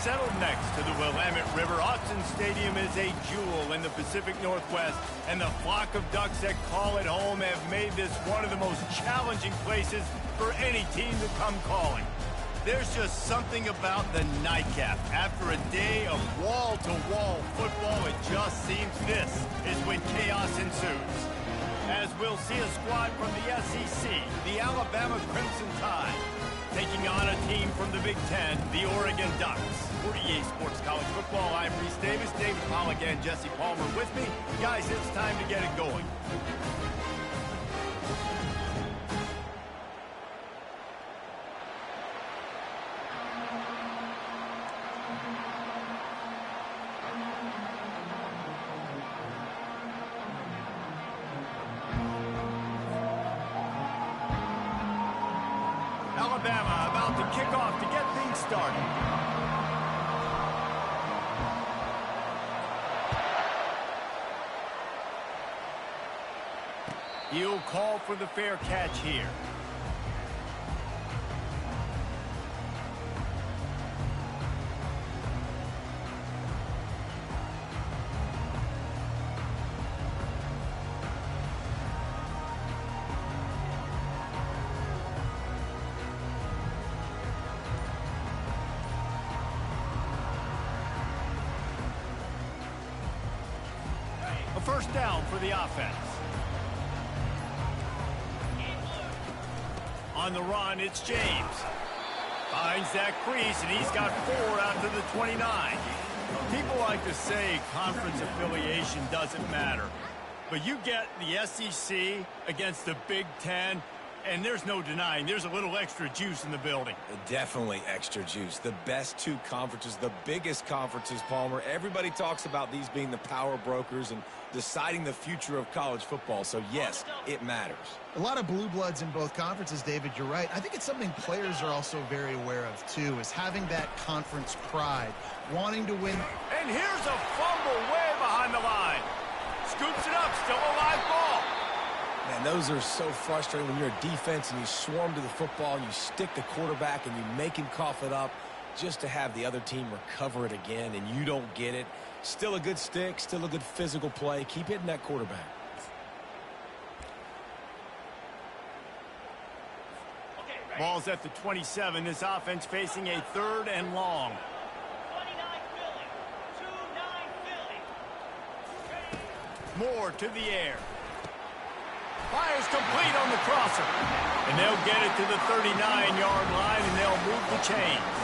Settled next to the Willamette River, Autzen Stadium is a jewel in the Pacific Northwest, and the flock of Ducks that call it home have made this one of the most challenging places for any team to come calling. There's just something about the nightcap. After a day of wall-to-wall football, it just seems this is when chaos ensues. As we'll see a squad from the SEC, the Alabama Crimson Tide, taking on a team from the Big Ten, the Oregon Ducks. For EA Sports College Football, I'm Reese Davis, David Pollack, and Jesse Palmer with me. Guys, it's time to get it going. Alabama about to kick off to get things started. He'll call for the fair catch here. A first down for the offense. On the run, it's James. Finds that crease, and he's got 4 out to the 29. People like to say conference affiliation doesn't matter. But you get the SEC against the Big Ten, and there's no denying there's a little extra juice in the building. Definitely extra juice. The best 2 conferences, the biggest conferences, Palmer. Everybody talks about these being the power brokers and deciding the future of college football. So, yes, it matters. A lot of blue bloods in both conferences, David, you're right. I think it's something players are also very aware of, too, is having that conference pride, wanting to win. And here's a fumble way behind the line. Scoops it up, still a live ball. Man, those are so frustrating when you're a defense and you swarm to the football and you stick the quarterback and you make him cough it up just to have the other team recover it again and you don't get it. Still a good stick, still a good physical play. Keep hitting that quarterback. Ball's at the 27. This offense facing a 3rd and long. 29 Philly. More to the air. Fires complete on the crosser. And they'll get it to the 39-yard line, and they'll move the chains.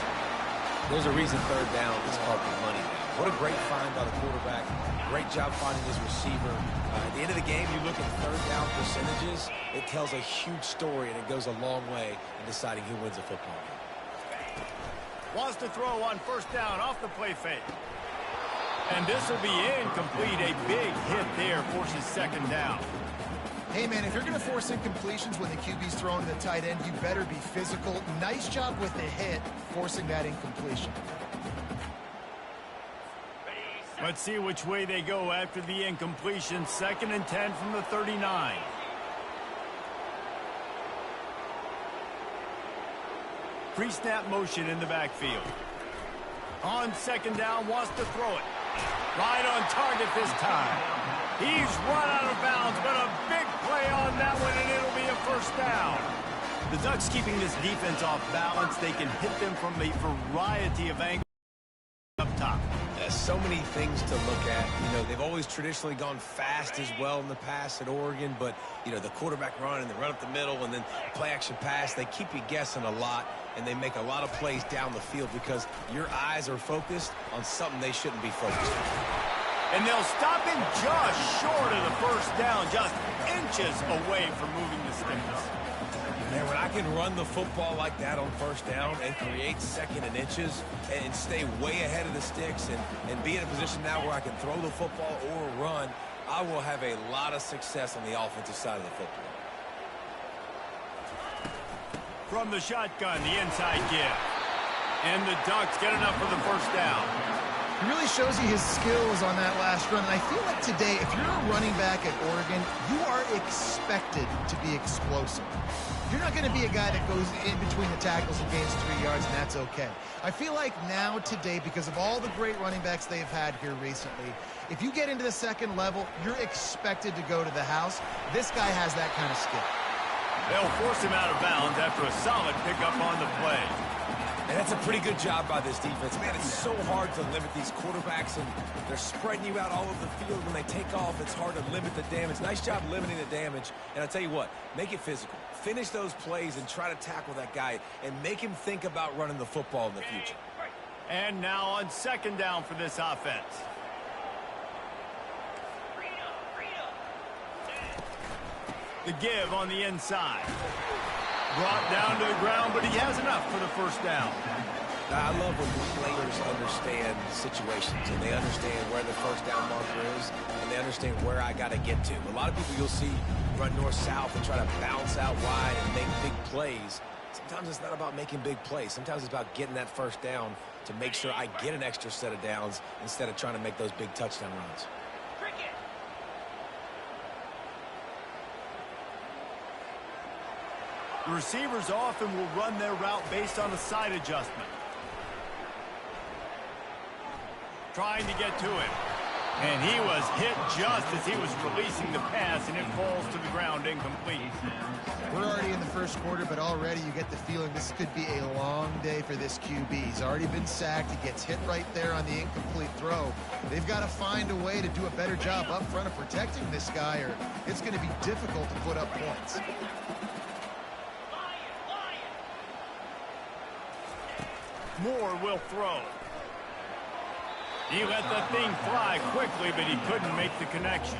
There's a reason 3rd down is called the money down. What a great find by the quarterback. Great job finding his receiver. At the end of the game, you look at 3rd down percentages. It tells a huge story, and it goes a long way in deciding who wins a football game. Wants to throw on 1st down off the play fake. And this will be incomplete. A big hit there forces 2nd down. Hey, man, if you're going to force incompletions when the QB's throwing to the tight end, you better be physical. Nice job with the hit, forcing that incompletion. Let's see which way they go after the incompletion. 2nd and 10 from the 39. Pre-snap motion in the backfield. On 2nd down, wants to throw it. Right on target this time. He's run out of bounds, but a big play on that one, and it'll be a 1st down. The Ducks keeping this defense off balance. They can hit them from a variety of angles up top. So many things to look at. You know, they've always traditionally gone fast as well in the past at Oregon, but, you know, the quarterback run and the run up the middle and then play action pass, they keep you guessing a lot, and they make a lot of plays down the field because your eyes are focused on something they shouldn't be focused on. And they'll stop him just short of the 1st down, just inches away from moving the sticks. Man, when I can run the football like that on 1st down and create 2nd and inches and stay way ahead of the sticks and be in a position now where I can throw the football or run, I will have a lot of success on the offensive side of the football. From the shotgun, the inside give. And the Ducks get enough for the 1st down. He really shows you his skills on that last run. And I feel like today, if you're a running back at Oregon, you are expected to be explosive. You're not going to be a guy that goes in between the tackles and gains 3 yards, and that's okay. I feel like now today, because of all the great running backs they've had here recently, if you get into the second level, you're expected to go to the house. This guy has that kind of skill. They'll force him out of bounds after a solid pickup on the play. And that's a pretty good job by this defense. Man, it's so hard to limit these quarterbacks, and they're spreading you out all over the field. When they take off, it's hard to limit the damage. Nice job limiting the damage. And I'll tell you what, make it physical. Finish those plays and try to tackle that guy and make him think about running the football in the future. And now on second down for this offense. The give on the inside. Brought down to the ground, but he has enough for the first down. I love when players understand situations and they understand where the first down marker is and they understand where I got to get to. A lot of people you'll see run north-south and try to bounce out wide and make big plays. Sometimes it's not about making big plays. Sometimes it's about getting that first down to make sure I get an extra set of downs instead of trying to make those big touchdown runs. The receivers often will run their route based on a side adjustment. Trying to get to him. And he was hit just as he was releasing the pass, and it falls to the ground incomplete. We're already in the first quarter, but already you get the feeling this could be a long day for this QB. He's already been sacked. He gets hit right there on the incomplete throw. They've got to find a way to do a better job up front of protecting this guy, or it's going to be difficult to put up points. Moore will throw. He let the thing fly quickly, but he couldn't make the connection.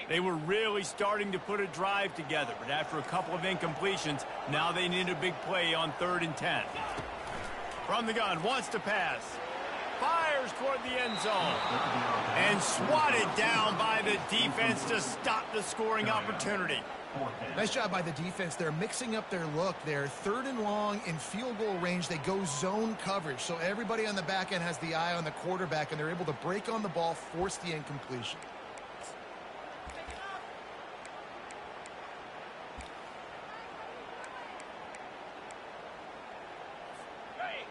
They were really starting to put a drive together, but after a couple of incompletions, now they need a big play on 3rd and 10. From the gun, wants to pass. Fires toward the end zone. And swatted down by the defense to stop the scoring opportunity. Nice job by the defense. They're mixing up their look. They're 3rd and long in field goal range. They go zone coverage. So everybody on the back end has the eye on the quarterback, and they're able to break on the ball, force the incompletion.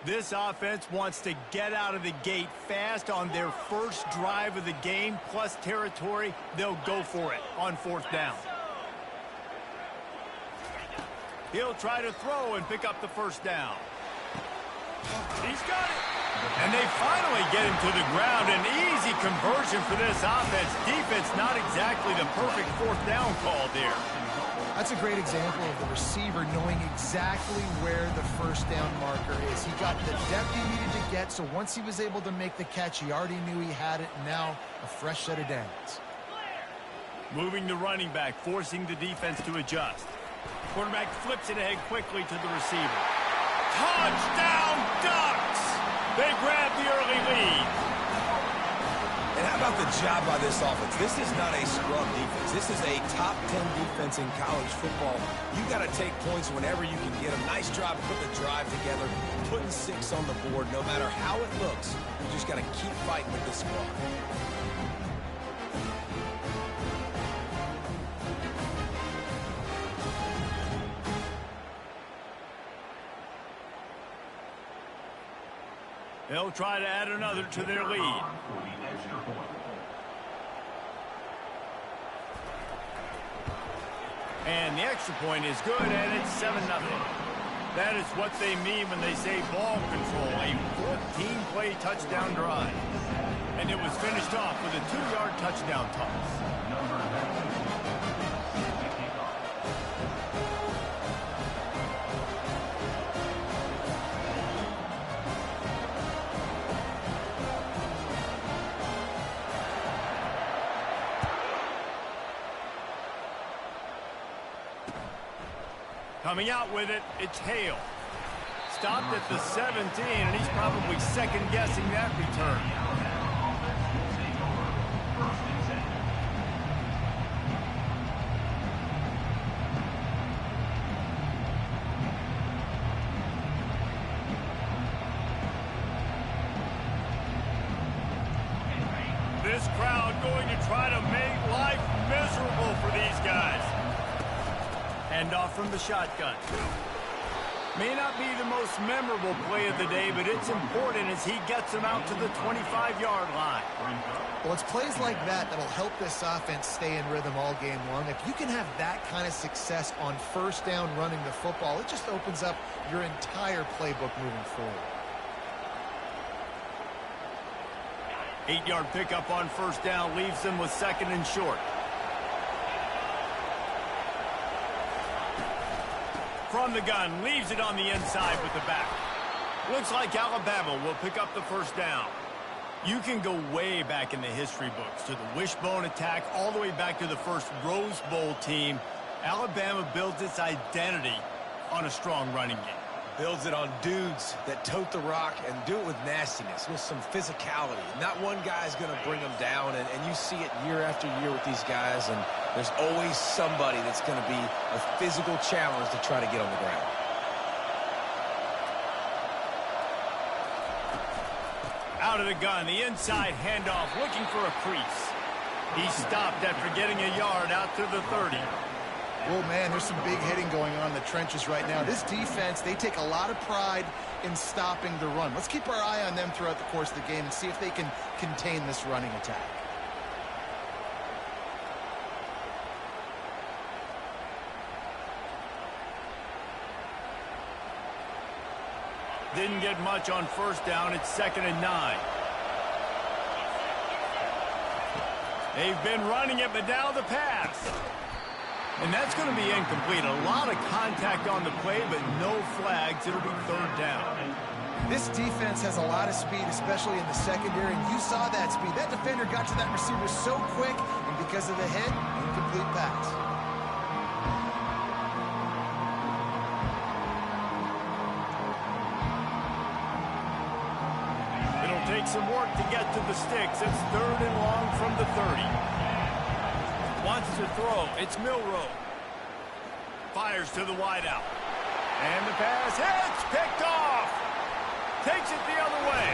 This offense wants to get out of the gate fast on their first drive of the game, plus territory. They'll go for it on 4th down. He'll try to throw and pick up the first down. He's got it. And they finally get him to the ground. An easy conversion for this offense. Defense not exactly the perfect 4th down call there. That's a great example of the receiver knowing exactly where the first down marker is. He got the depth he needed to get, so once he was able to make the catch, he already knew he had it. Now a fresh set of downs. Moving the running back, forcing the defense to adjust. Quarterback flips it ahead quickly to the receiver. Touchdown Ducks! They grab the early lead. And how about the job by this offense? This is not a scrub defense. This is a top 10 defense in college football. You got to take points whenever you can get them. Nice job putting the drive together, putting 6 on the board. No matter how it looks, you just got to keep fighting with this squad. They'll try to add another to their lead. And the extra point is good, and it's 7-0. That is what they mean when they say ball control, a 14-play touchdown drive. And it was finished off with a 2-yard touchdown toss. Coming out with it, it's Hale. stopped at the 17, and he's probably second-guessing that return. This crowd going to try to make life miserable for these guys. Handoff from the shotgun. May not be the most memorable play of the day, but it's important as he gets them out to the 25-yard line. Well, it's plays like that that'll help this offense stay in rhythm all game long. If you can have that kind of success on first down running the football, it just opens up your entire playbook moving forward. 8-yard pickup on first down leaves them with second and short. From the gun, leaves it on the inside with the back. Looks like Alabama will pick up the first down. You can go way back in the history books to the wishbone attack all the way back to the first Rose Bowl team. Alabama builds its identity on a strong running game. Builds it on dudes that tote the rock and do it with nastiness, with some physicality. Not one guy's going to bring them down, and you see it year after year with these guys, and there's always somebody that's going to be a physical challenge to try to get on the ground. Out of the gun, the inside handoff, looking for a crease. He stopped after getting a yard out to the 30. Well, man, there's some big hitting going on in the trenches right now. This defense, they take a lot of pride in stopping the run. Let's keep our eye on them throughout the course of the game and see if they can contain this running attack. Didn't get much on first down. It's 2nd and 9. They've been running it, but now the pass. And that's going to be incomplete. A lot of contact on the play, but no flags. It'll be 3rd down. This defense has a lot of speed, especially in the secondary, and you saw that speed. That defender got to that receiver so quick, and because of the hit, incomplete pass. It'll take some work to get to the sticks. It's 3rd and long from the 30. Wants to throw. It's Milroe. Fires to the wideout. And the pass hits. Picked off. Takes it the other way.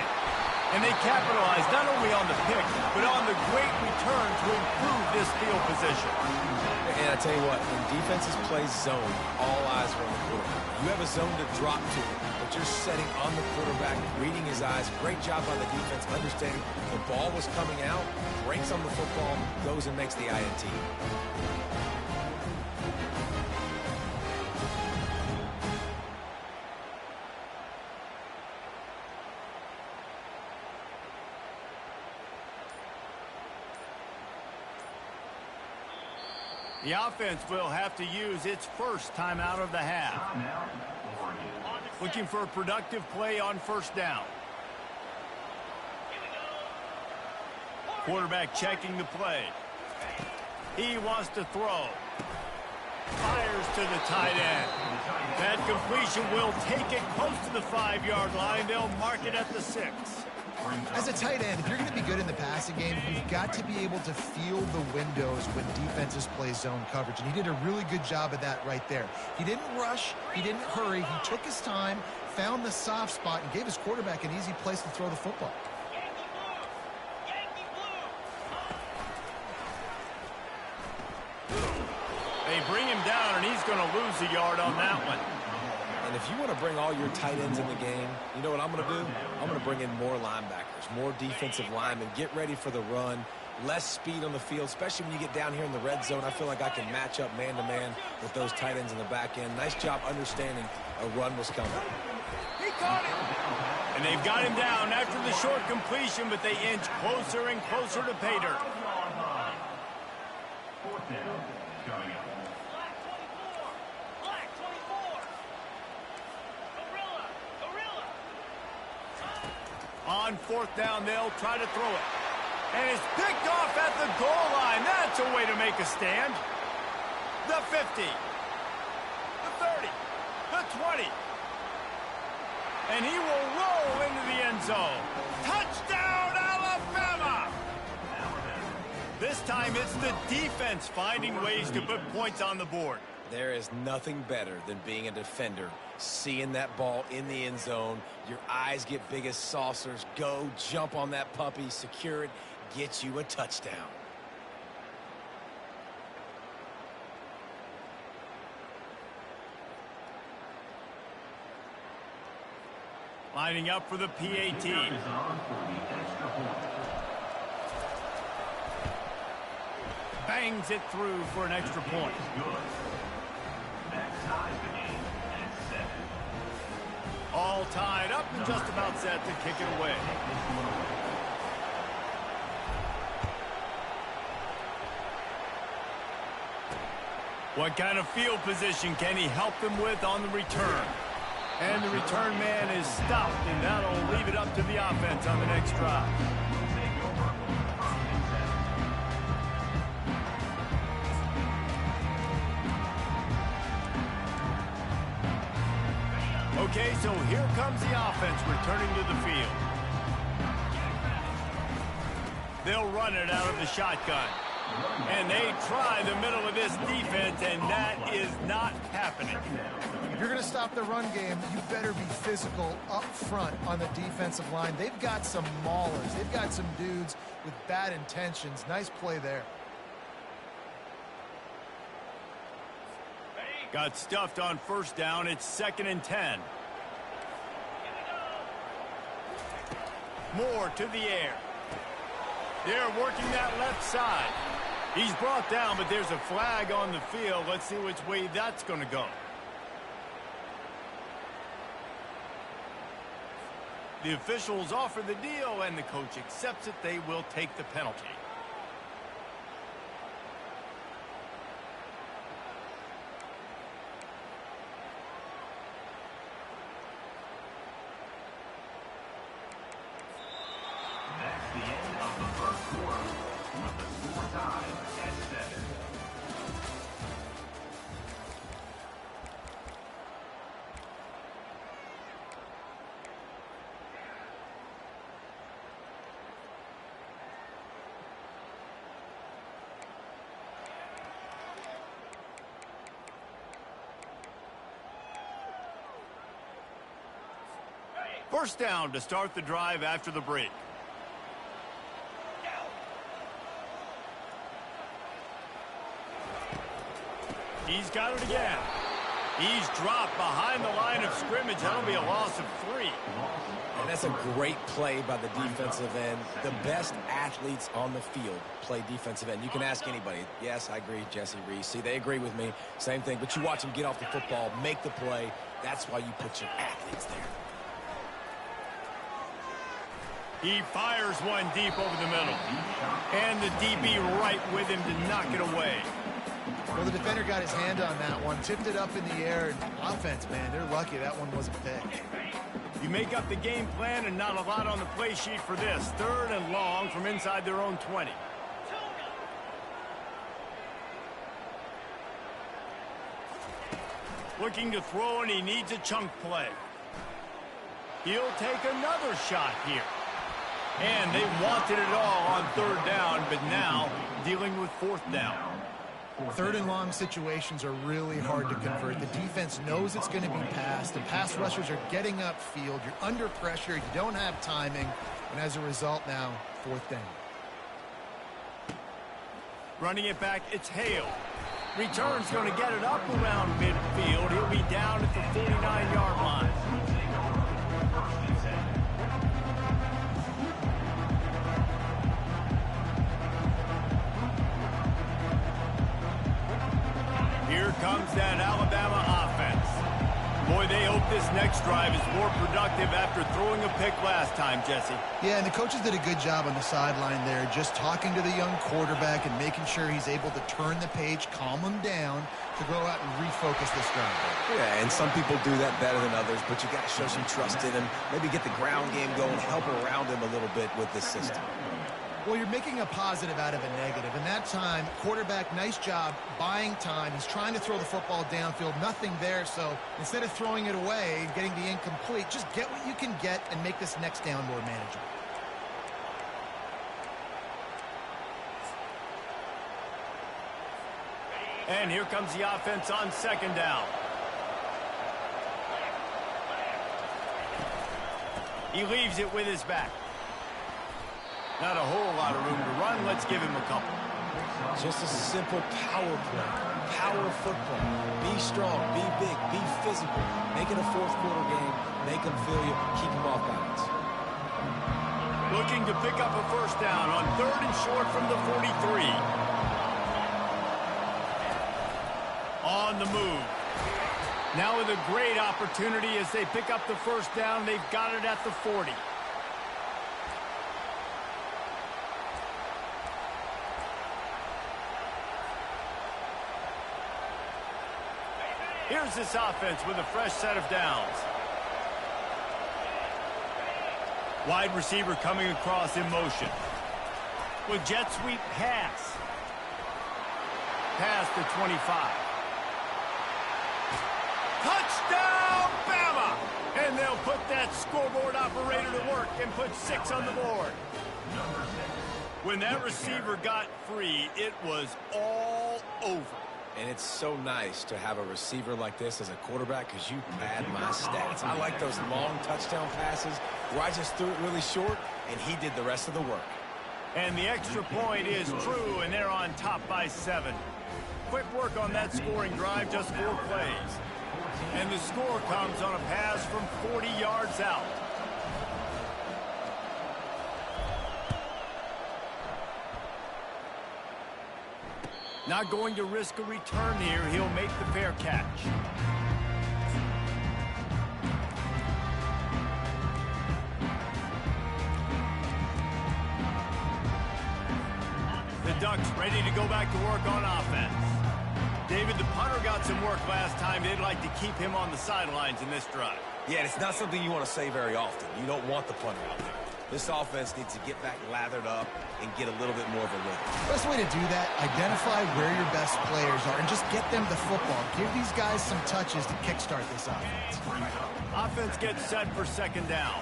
And they capitalize not only on the pick, but on the great return to improve this field position. And I tell you what, when defenses play zone, all eyes are on the quarterback. You have a zone to drop to, but you're setting on the quarterback, reading his eyes. Great job by the defense, understanding the ball was coming out, breaks on the football, goes and makes the INT. The offense will have to use its first timeout of the half. Looking for a productive play on first down. Quarterback checking the play. He wants to throw. Fires to the tight end. That completion will take it close to the 5-yard line. They'll mark it at the 6. As a tight end, if you're going to be good in the passing game, you've got to be able to feel the windows when defenses play zone coverage. And he did a really good job of that right there. He didn't rush. He didn't hurry. He took his time, found the soft spot, and gave his quarterback an easy place to throw the football. They bring him down, and he's going to lose a yard on that one. And if you want to bring all your tight ends in the game, you know what I'm going to do? I'm going to bring in more linebackers, more defensive linemen, get ready for the run, less speed on the field, especially when you get down here in the red zone. I feel like I can match up man-to-man with those tight ends in the back end. Nice job understanding a run was coming. He caught it! And they've got him down after the short completion, but they inch closer and closer to pay dirt. On fourth down, they'll try to throw it. And it's picked off at the goal line. That's a way to make a stand. The 50. The 30. The 20. and he will roll into the end zone. Touchdown, Alabama! This time it's the defense finding ways to put points on the board. There is nothing better than being a defender, seeing that ball in the end zone. Your eyes get big as saucers. Go, jump on that puppy, secure it, get you a touchdown. Lining up for the PAT. Bangs it through for an extra point. All tied up and just about set to kick it away. What kind of field position can he help them with on the return? And the return man is stopped, and that'll leave it up to the offense on the next drive. Okay, so here comes the offense returning to the field. They'll run it out of the shotgun. And they try the middle of this defense, and that is not happening. If you're going to stop the run game, you better be physical up front on the defensive line. They've got some maulers. They've got some dudes with bad intentions. Nice play there. Got stuffed on first down. It's 2nd and 10. Moore to the air. They're working that left side. He's brought down, but there's a flag on the field. Let's see which way that's going to go. The officials offer the deal, and the coach accepts it. They will take the penalty. That's the end of the first quarter, with the score tied at 7. First down to start the drive after the break. He's got it again. He's dropped behind the line of scrimmage. That'll be a loss of 3. And that's a great play by the defensive end. The best athletes on the field play defensive end. You can ask anybody. Yes, I agree, Jesse Reese. See, they agree with me. Same thing. But you watch them get off the football, make the play. That's why you put your athletes there. He fires one deep over the middle. And the DB right with him to knock it away. Well, the defender got his hand on that one, tipped it up in the air. Offense, man, they're lucky that one wasn't picked. You make up the game plan and not a lot on the play sheet for this. 3rd and long from inside their own 20. Looking to throw, and he needs a chunk play. He'll take another shot here. And they wanted it all on 3rd down, but now dealing with 4th down. 3rd and long situations are really hard to convert. The defense knows it's going to be passed. The pass rushers are getting upfield. You're under pressure. You don't have timing. And as a result now, 4th down. Running it back, it's Hale. Return's going to get it up around midfield. He'll be down at the 49-yard line. Here comes that Alabama offense. Boy, they hope this next drive is more productive after throwing a pick last time, Jesse. Yeah, and the coaches did a good job on the sideline there, just talking to the young quarterback and making sure he's able to turn the page, calm him down, to go out and refocus this drive. Yeah, and some people do that better than others, but you got to show some trust in him, maybe get the ground game going, help around him a little bit with this system. Well, you're making a positive out of a negative. And that time, quarterback, nice job buying time. He's trying to throw the football downfield. Nothing there. So instead of throwing it away and getting the incomplete, just get what you can get and make this next down more manageable. And here comes the offense on second down. He leaves it with his back. Not a whole lot of room to run. Let's give him a couple. Just a simple power play. Power football. Be strong, be big, be physical. Make it a fourth quarter game. Make them feel you. Keep them off balance. Looking to pick up a first down on 3rd and short from the 43. On the move. Now with a great opportunity as they pick up the first down. They've got it at the 40. Here's this offense with a fresh set of downs. Wide receiver coming across in motion. With jet sweep pass. Past the 25. Touchdown, Bama! And they'll put that scoreboard operator to work and put 6 on the board. When that receiver got free, it was all over. And it's so nice to have a receiver like this as a quarterback because you pad my stats. I like those long touchdown passes where I just threw it really short and he did the rest of the work. And the extra point is true, and they're on top by 7. Quick work on that scoring drive, just 4 plays. And the score comes on a pass from 40 yards out. Not going to risk a return here. He'll make the fair catch. The Ducks ready to go back to work on offense. David, the punter got some work last time. They'd like to keep him on the sidelines in this drive. Yeah, it's not something you want to say very often. You don't want the punter out there. This offense needs to get back lathered up and get a little bit more of a rhythm. Best way to do that, identify where your best players are and just get them the football. Give these guys some touches to kickstart this offense. Offense gets set for second down.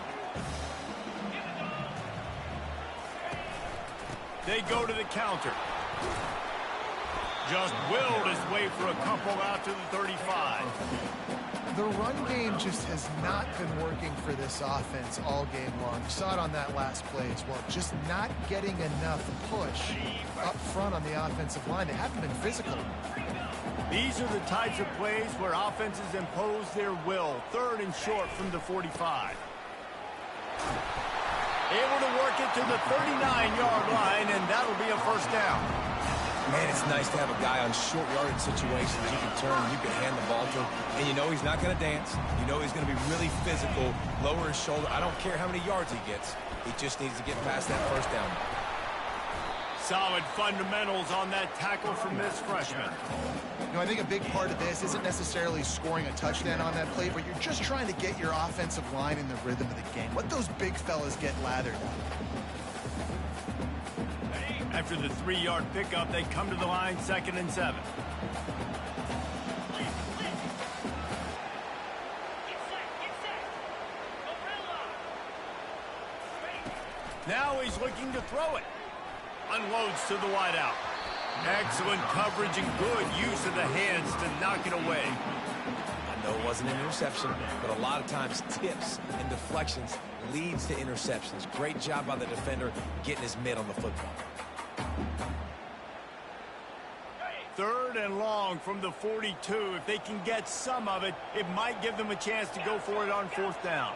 They go to the counter. Just willed his way for a couple out to the 35. The run game just has not been working for this offense all game long. You saw it on that last play as well. Just not getting enough push up front on the offensive line. They haven't been physical. These are the types of plays where offenses impose their will. 3rd and short from the 45. Able to work it to the 39-yard line, and that'll be a first down. Man, it's nice to have a guy on short yardage situations you can turn, you can hand the ball to, and you know he's not going to dance. You know he's going to be really physical, lower his shoulder. I don't care how many yards he gets. He just needs to get past that first down. Solid fundamentals on that tackle from this freshman. You know, I think a big part of this isn't necessarily scoring a touchdown on that play, but you're just trying to get your offensive line in the rhythm of the game. Let those big fellas get lathered up. After the 3-yard pickup, they come to the line 2nd and 7. Now he's looking to throw it. Unloads to the wideout. Excellent coverage and good use of the hands to knock it away. I know it wasn't an interception, but a lot of times tips and deflections leads to interceptions. Great job by the defender getting his mitt on the football. 3rd and long from the 42. If they can get some of it, it might give them a chance to go for it on 4th down.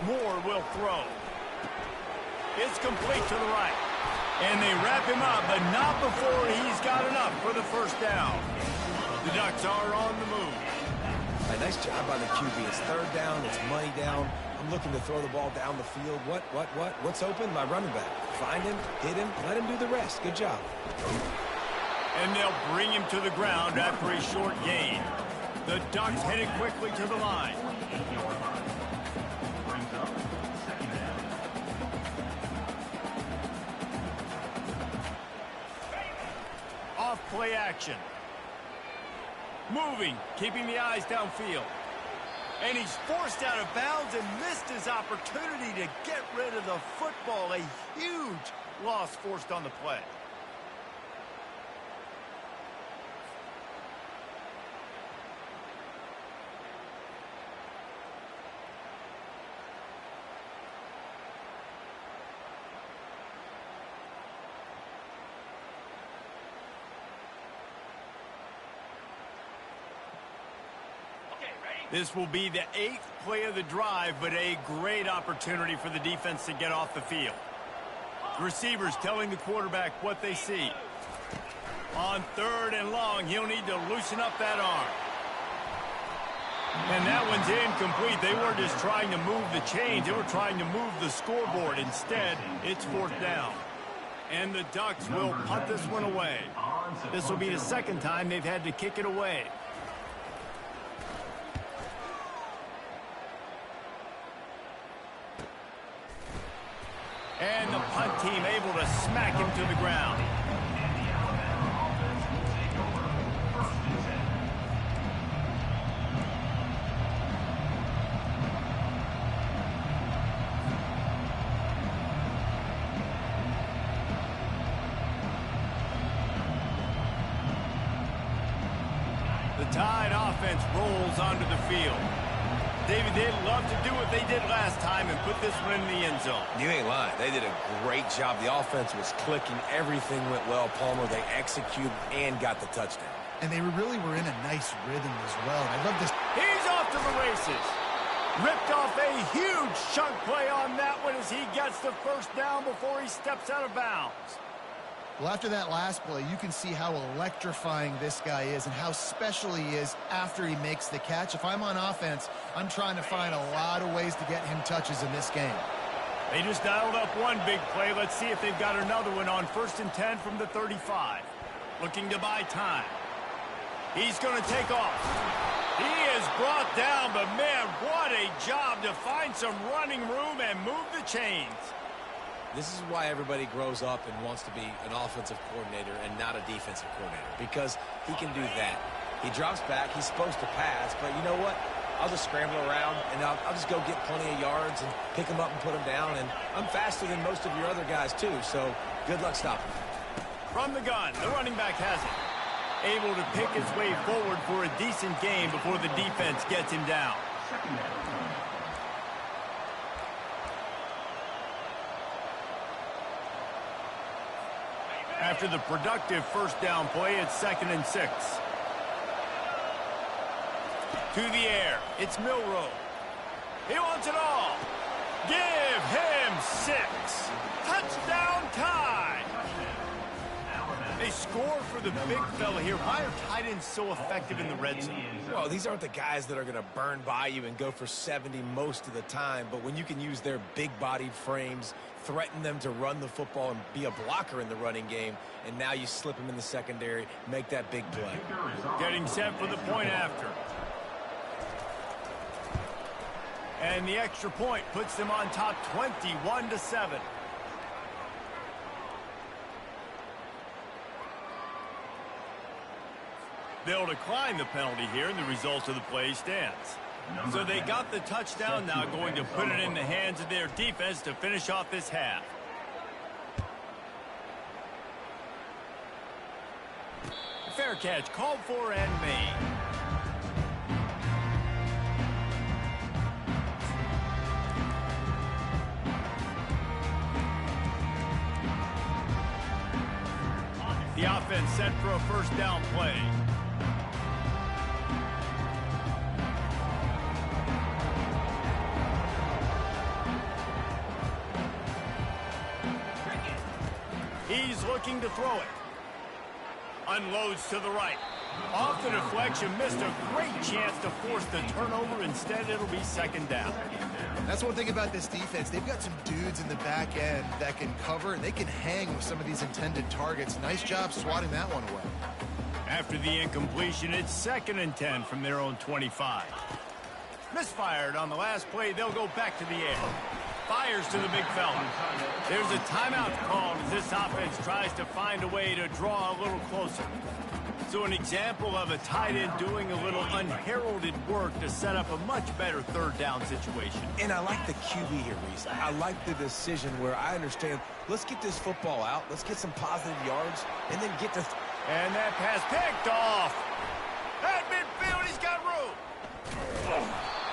Moore will throw. It's complete to the right. And they wrap him up, but not before he's got enough for the first down. The Ducks are on the move. A nice job by the QB. It's 3rd down. It's money down. I'm looking to throw the ball down the field. What's open? My running back. Find him, hit him, let him do the rest. Good job. And they'll bring him to the ground after a short gain. The Ducks headed quickly to the line. play action. Moving, keeping the eyes downfield. And he's forced out of bounds and missed his opportunity to get rid of the football. A huge loss forced on the play. This will be the 8th play of the drive, but a great opportunity for the defense to get off the field. The receivers telling the quarterback what they see. On 3rd and long, he'll need to loosen up that arm. And that one's incomplete. They weren't just trying to move the chains. They were trying to move the scoreboard. Instead, it's 4th down. And the Ducks will punt this one away. This will be the 2nd time they've had to kick it away. And the punt team able to smack him to the ground. The Tide offense rolls onto the field. David, they'd love to do what they did last time and put this one in the end zone. You ain't lying. They did a great job. The offense was clicking. Everything went well, Palmer. They executed and got the touchdown. And they really were in a nice rhythm as well. I love this. He's off to the races. Ripped off a huge chunk play on that one as he gets the 1st down before he steps out of bounds. Well, after that last play, you can see how electrifying this guy is and how special he is after he makes the catch. If I'm on offense, I'm trying to find a lot of ways to get him touches in this game. They just dialed up one big play. Let's see if they've got another one on 1st and 10 from the 35. Looking to buy time. He's going to take off. He is brought down, but man, what a job to find some running room and move the chains. This is why everybody grows up and wants to be an offensive coordinator and not a defensive coordinator, because he can do that. He drops back. He's supposed to pass, but you know what? I'll just scramble around, and I'll just go get plenty of yards and pick them up and put them down, and I'm faster than most of your other guys, too, so good luck stopping. From the gun, the running back has it. Able to pick his way forward for a decent game before the defense gets him down. After the productive 1st down play, it's 2nd and 6. To the air, it's Milroe. He wants it all. Give him 6. Touchdown Tide. They score for the big fella here. Why are tight ends so effective in the red zone? Well, these aren't the guys that are going to burn by you and go for 70 most of the time, but when you can use their big-bodied frames, threaten them to run the football and be a blocker in the running game, and now you slip them in the secondary, make that big play. Getting set for the point after. And the extra point puts them on top 21-7. They'll decline the penalty here, and the result of the play stands. So they got the touchdown, now going to put it in the hands of their defense to finish off this half. Fair catch called for and made. The offense set for a 1st down play. He's looking to throw it. Unloads to the right. Off the deflection, missed a great chance to force the turnover. Instead, it'll be 2nd down. That's one thing about this defense. They've got some dudes in the back end that can cover, and they can hang with some of these intended targets. Nice job swatting that one away. After the incompletion, it's 2nd and 10 from their own 25. Misfired on the last play. They'll go back to the air. fires to the big fella. There's a timeout called as this offense tries to find a way to draw a little closer. So an example of a tight end doing a little unheralded work to set up a much better third down situation. And I like the QB here, Reese. I like the decision where I understand, let's get this football out, let's get some positive yards, and then get to... And that pass picked off. At midfield, he's got room.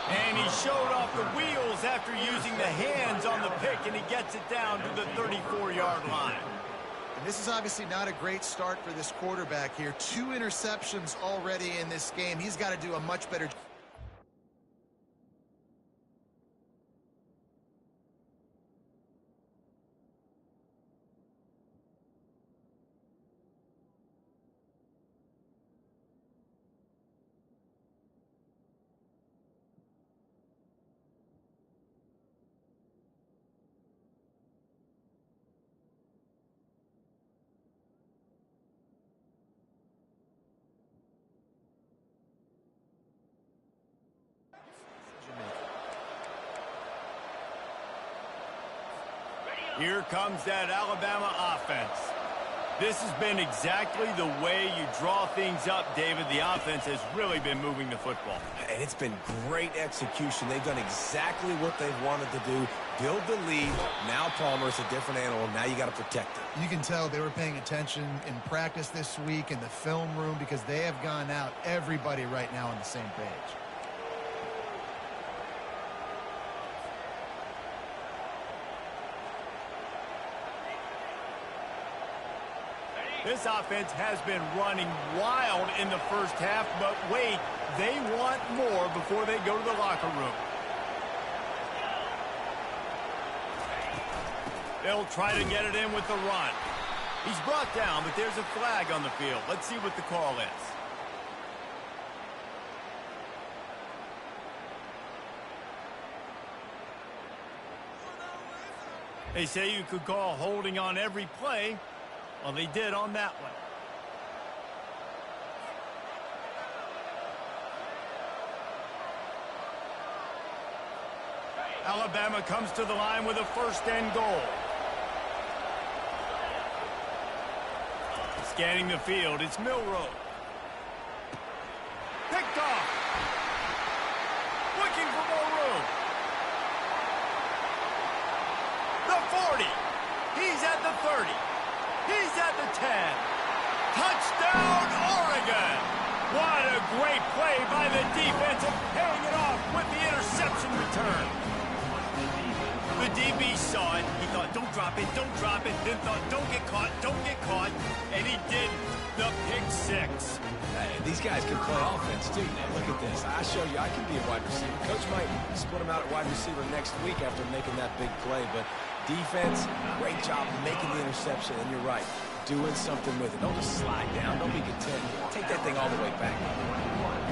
And he showed off the wheels after using the hands on the pick, and he gets it down to the 34-yard line. And this is obviously not a great start for this quarterback here. 2 interceptions already in this game. He's got to do a much better job. Here comes that Alabama offense. This has been exactly the way you draw things up, David. The offense has really been moving the football. And it's been great execution. They've done exactly what they've wanted to do. Build the lead. Now Palmer's a different animal. Now you got to protect it. You can tell they were paying attention in practice this week in the film room because they have gone out, everybody right now on the same page. This offense has been running wild in the first half, but wait, they want more before they go to the locker room. They'll try to get it in with the run. He's brought down, but there's a flag on the field. Let's see what the call is. They say you could call holding on every play. Well, they did on that one. Alabama comes to the line with a first and goal. Scanning the field, it's Milroe. Picked off. Looking for more room. The 40. He's at the 30. He's at the 10. Touchdown, Oregon! What a great play by the defense and paying it off with the interception return. The DB saw it. He thought, don't drop it, don't drop it. Then thought, don't get caught, don't get caught. And he did the pick six. Hey, these guys can play offense, too. Now, look at this. I show you I can be a wide receiver. Coach might split him out at wide receiver next week after making that big play, but defense, great job making the interception, and you're right, doing something with it. Don't just slide down. Don't be content. Take that thing all the way back.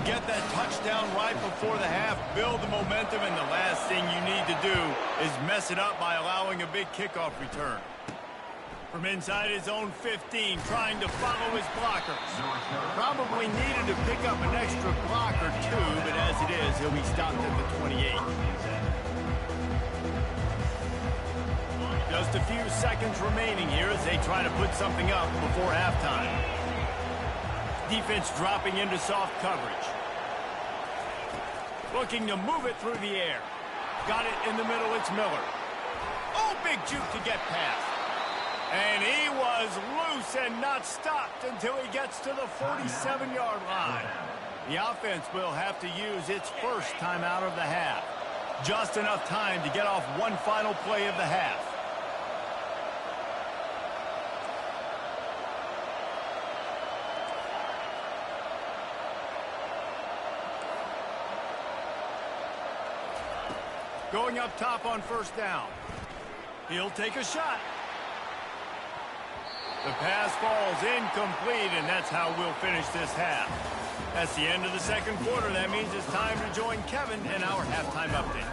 Get that touchdown right before the half, build the momentum, and the last thing you need to do is mess it up by allowing a big kickoff return. From inside his own 15, trying to follow his blockers. Probably needed to pick up an extra block or two, but as it is, he'll be stopped at the 28. Just a few seconds remaining here as they try to put something up before halftime. Defense dropping into soft coverage. Looking to move it through the air. Got it in the middle, it's Miller. Oh, big juke to get past. And he was loose and not stopped until he gets to the 47-yard line. The offense will have to use its first timeout of the half. Just enough time to get off one final play of the half. Going up top on first down. He'll take a shot. The pass falls incomplete, and that's how we'll finish this half. That's the end of the second quarter. That means it's time to join Kevin in our halftime update.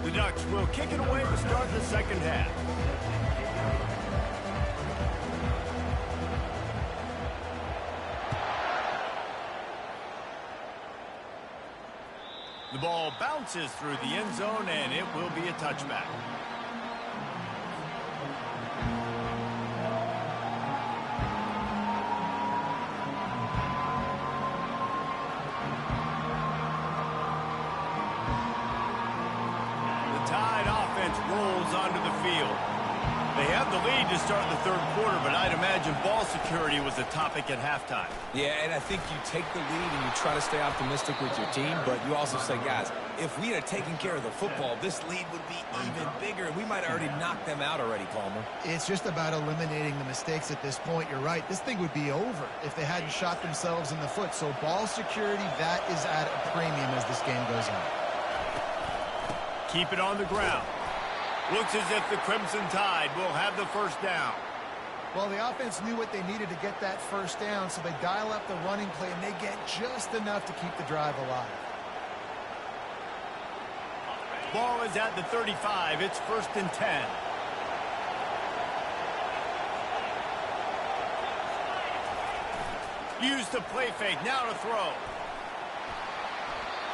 The Ducks will kick it away to start the second half. The ball bounces through the end zone, and it will be a touchback. The Tide offense rolls onto the field. They have the lead to start the third quarter, but I'd imagine ball security was a topic at halftime. Yeah, and I think you take the lead and you try to stay optimistic with your team, but you also say, guys, if we had taken care of the football, this lead would be even bigger. We might have already knocked them out already, Palmer. It's just about eliminating the mistakes at this point. You're right. This thing would be over if they hadn't shot themselves in the foot. So ball security, that is at a premium as this game goes on. Keep it on the ground. Looks as if the Crimson Tide will have the first down. Well, the offense knew what they needed to get that first down, so they dial up the running play, and they get just enough to keep the drive alive. Ball is at the 35. It's 1st and 10. Used the play fake. Now to throw.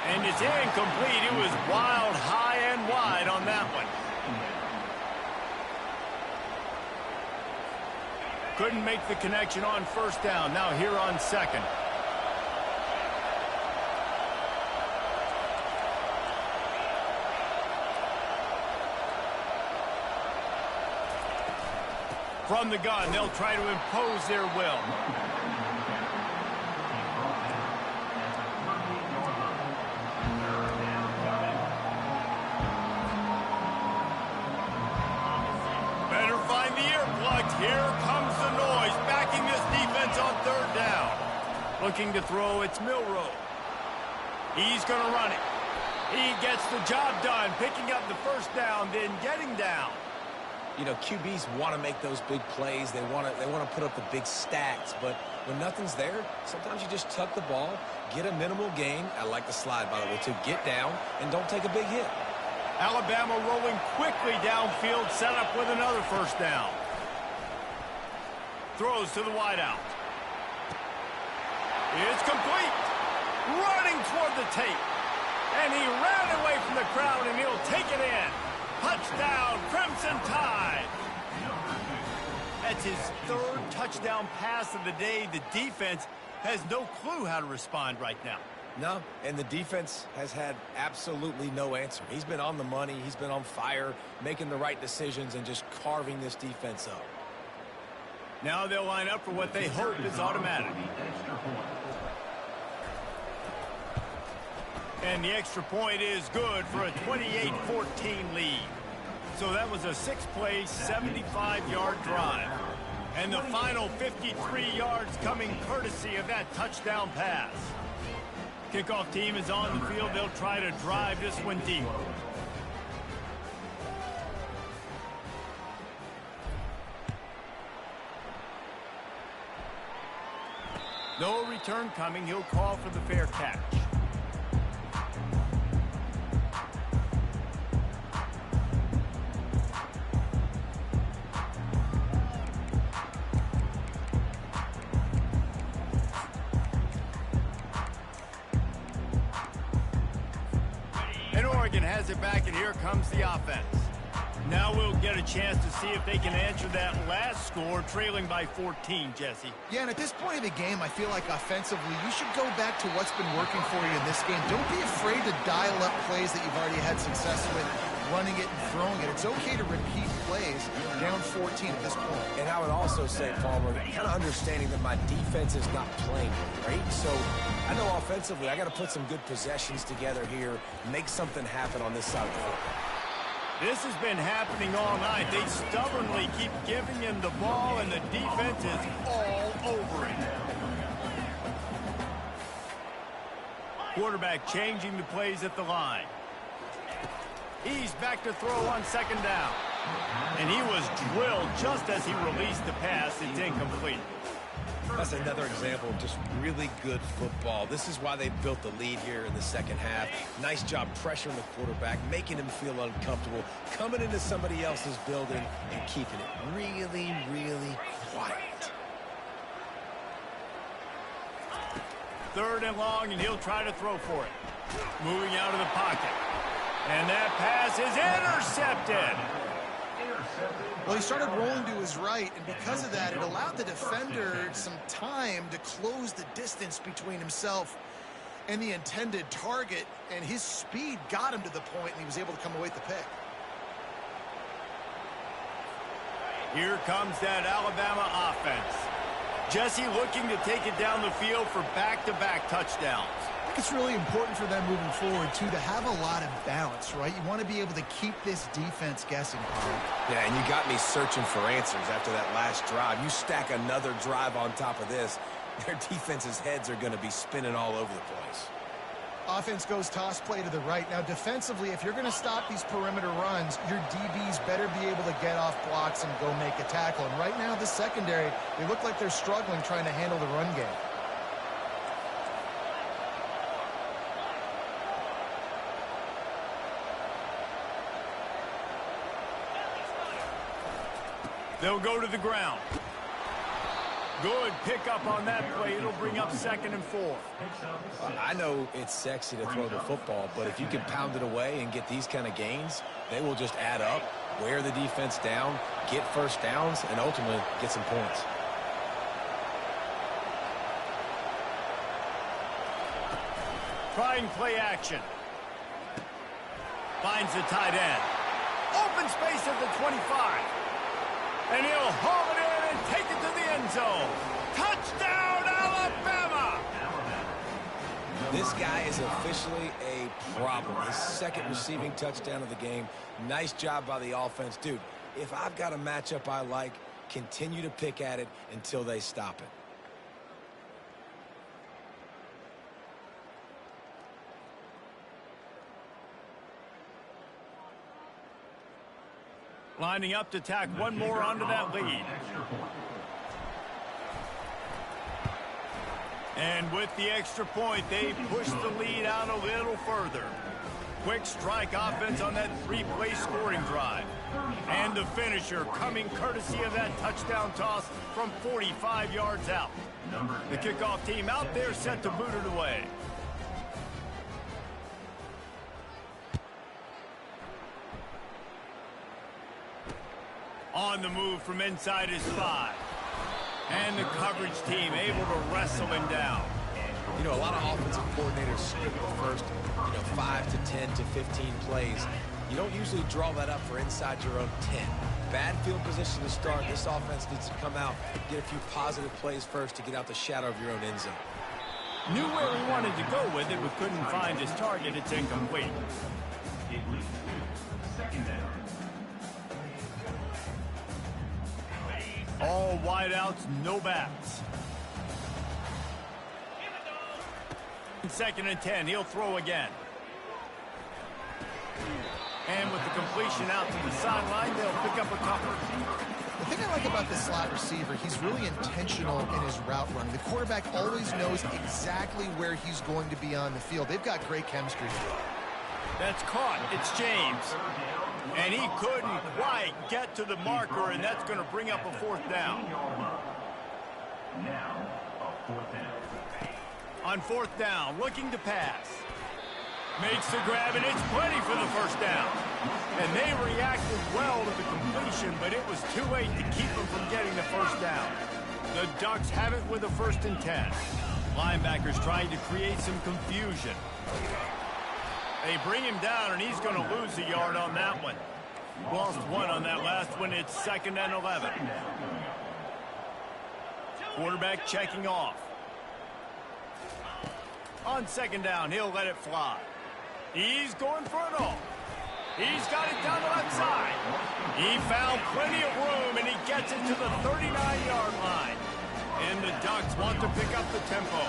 And it's incomplete. It was wild, high and wide on that one. Couldn't make the connection on first down. Now here on second. From the gun, they'll try to impose their will. Better find the earplugs. Here comes the noise, backing this defense on third down. Looking to throw, it's Milroe. He's going to run it. He gets the job done, picking up the first down, then getting down. You know, QBs want to make those big plays. They want to put up the big stats. But when nothing's there, sometimes you just tuck the ball, get a minimal gain. I like the slide, by the way, to get down and don't take a big hit. Alabama rolling quickly downfield, set up with another first down. Throws to the wideout. It's complete. Running toward the tape. And he ran away from the crowd, and he'll take it in. Touchdown, Crimson Tide. That's his third touchdown pass of the day. The defense has no clue how to respond right now. No, and the defense has had absolutely no answer. He's been on the money. He's been on fire, making the right decisions and just carving this defense up. Now they'll line up for what they hope is automatic. And the extra point is good for a 28-14 lead. So that was a 6-play, 75-yard drive. And the final 53 yards coming courtesy of that touchdown pass. Kickoff team is on the field. They'll try to drive this one deep. No return coming. He'll call for the fair catch. And Oregon has it back, and here comes the offense. Now we'll get a chance to see if they can answer that last score, trailing by 14, Jesse. Yeah, and at this point of the game, I feel like offensively, you should go back to what's been working for you in this game. Don't be afraid to dial up plays that you've already had success with, running it and throwing it. It's okay to repeat plays down 14 at this point. And I would also say, Palmer, kind of understanding that my defense is not playing great. So I know offensively, I got to put some good possessions together here, make something happen on this side of the football. This has been happening all night. They stubbornly keep giving him the ball, and the defense is all over it. Quarterback changing the plays at the line. He's back to throw on second down. And he was drilled just as he released the pass. It's incomplete. That's another example of just really good football. This is why they built the lead here in the second half. Nice job pressuring the quarterback, making him feel uncomfortable, coming into somebody else's building and keeping it really, really quiet. Third and long, and he'll try to throw for it. Moving out of the pocket. And that pass is intercepted. Well, he started rolling to his right, and because of that, it allowed the defender some time to close the distance between himself and the intended target, and his speed got him to the point, and he was able to come away with the pick. Here comes that Alabama offense. Jesse looking to take it down the field for back-to-back touchdowns. I think it's really important for them moving forward, too, to have a lot of balance, right? You want to be able to keep this defense guessing, Carl. Yeah, and you got me searching for answers after that last drive. You stack another drive on top of this, their defense's heads are going to be spinning all over the place. Offense goes toss play to the right. Now, defensively, if you're going to stop these perimeter runs, your DBs better be able to get off blocks and go make a tackle. And right now, the secondary, they look like they're struggling trying to handle the run game. They'll go to the ground. Good pickup on that play. It'll bring up 2nd and 4. I know it's sexy to throw the football, but if you can pound it away and get these kind of gains, they will just add up, wear the defense down, get first downs, and ultimately get some points. Trying play action. Finds the tight end. Open space at the 25. And he'll haul it in and take it to the end zone. Touchdown, Alabama! This guy is officially a problem. His 2nd receiving touchdown of the game. Nice job by the offense. Dude, if I've got a matchup I like, continue to pick at it until they stop it. Lining up to tack one more onto that lead. And with the extra point, they push the lead out a little further. Quick strike offense on that 3-play scoring drive. And the finisher coming courtesy of that touchdown toss from 45 yards out. The kickoff team out there set to boot it away. On the move from inside his 5. And the coverage team able to wrestle him down. You know, a lot of offensive coordinators script the first, 5 to 10 to 15 plays. You don't usually draw that up for inside your own 10. Bad field position to start. This offense needs to come out, get a few positive plays first to get out the shadow of your own end zone. Knew where he wanted to go with it, but couldn't find his target. It's incomplete. All wideouts, no backs. 2nd and 10, he'll throw again. And with the completion out to the sideline, they'll pick up a couple. The thing I like about this slot receiver, he's really intentional in his route running. The quarterback always knows exactly where he's going to be on the field. They've got great chemistry. That's caught. It's James. And he couldn't quite get to the marker, and that's going to bring up a 4th down. Now, a 4th down. On 4th down, looking to pass. Makes the grab, and it's plenty for the 1st down. And they reacted well to the completion, but it was too late to keep them from getting the 1st down. The Ducks have it with a 1st and 10. Linebackers trying to create some confusion. They bring him down, and he's going to lose a yard on that one. Lost 1 on that last one. It's 2nd and 11. Quarterback checking off. On 2nd down, he'll let it fly. He's going for it all. He's got it down the left side. He found plenty of room, and he gets it to the 39-yard line. And the Ducks want to pick up the tempo.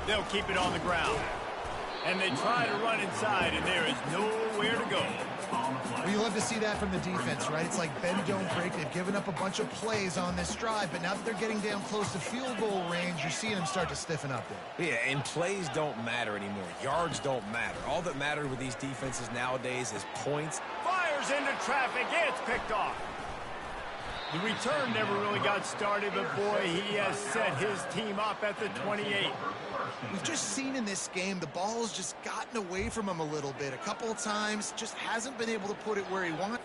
They'll keep it on the ground. And they try to run inside, and there is nowhere to go. Well, you love to see that from the defense, right? It's like bend, don't break. They've given up a bunch of plays on this drive, but now that they're getting down close to field goal range, you're seeing them start to stiffen up there. Yeah, and plays don't matter anymore. Yards don't matter. All that matters with these defenses nowadays is points. Fires into traffic. It's picked off. The return never really got started, but boy, he has set his team up at the 28. We've just seen in this game the ball has just gotten away from him a little bit. A couple of times, just hasn't been able to put it where he wants.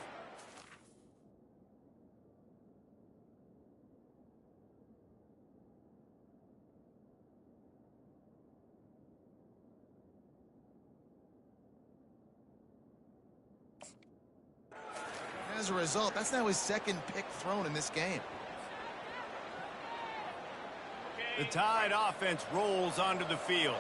As a result, that's now his second pick thrown in this game. The Tide offense rolls onto the field.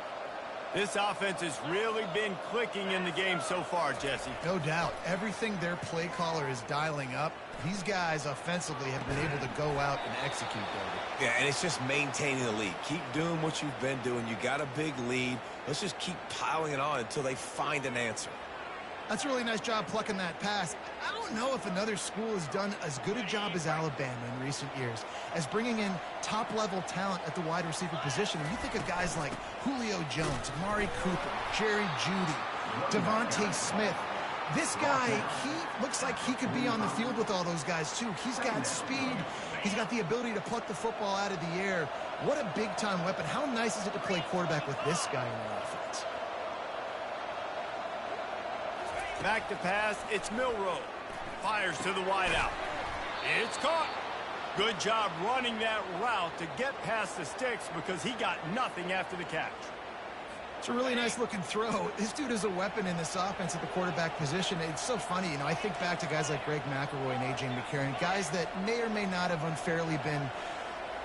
This offense has really been clicking in the game so far, Jesse. No doubt. Everything their play caller is dialing up, these guys offensively have been able to go out and execute, David. Yeah, and it's just maintaining the lead. Keep doing what you've been doing. You got a big lead. Let's just keep piling it on until they find an answer. That's a really nice job plucking that pass. I don't know if another school has done as good a job as Alabama in recent years as bringing in top-level talent at the wide receiver position. And you think of guys like Julio Jones, Amari Cooper, Jerry Jeudy, Devontae Smith. This guy, he looks like he could be on the field with all those guys, too. He's got speed. He's got the ability to pluck the football out of the air. What a big-time weapon. How nice is it to play quarterback with this guy in the offense? Back to pass, it's Milroe. Fires to the wideout. It's caught. Good job running that route to get past the sticks because he got nothing after the catch. It's a really nice looking throw. This dude is a weapon in this offense at the quarterback position. It's so funny, you know, I think back to guys like Greg McElroy and A.J. McCarron, guys that may or may not have unfairly been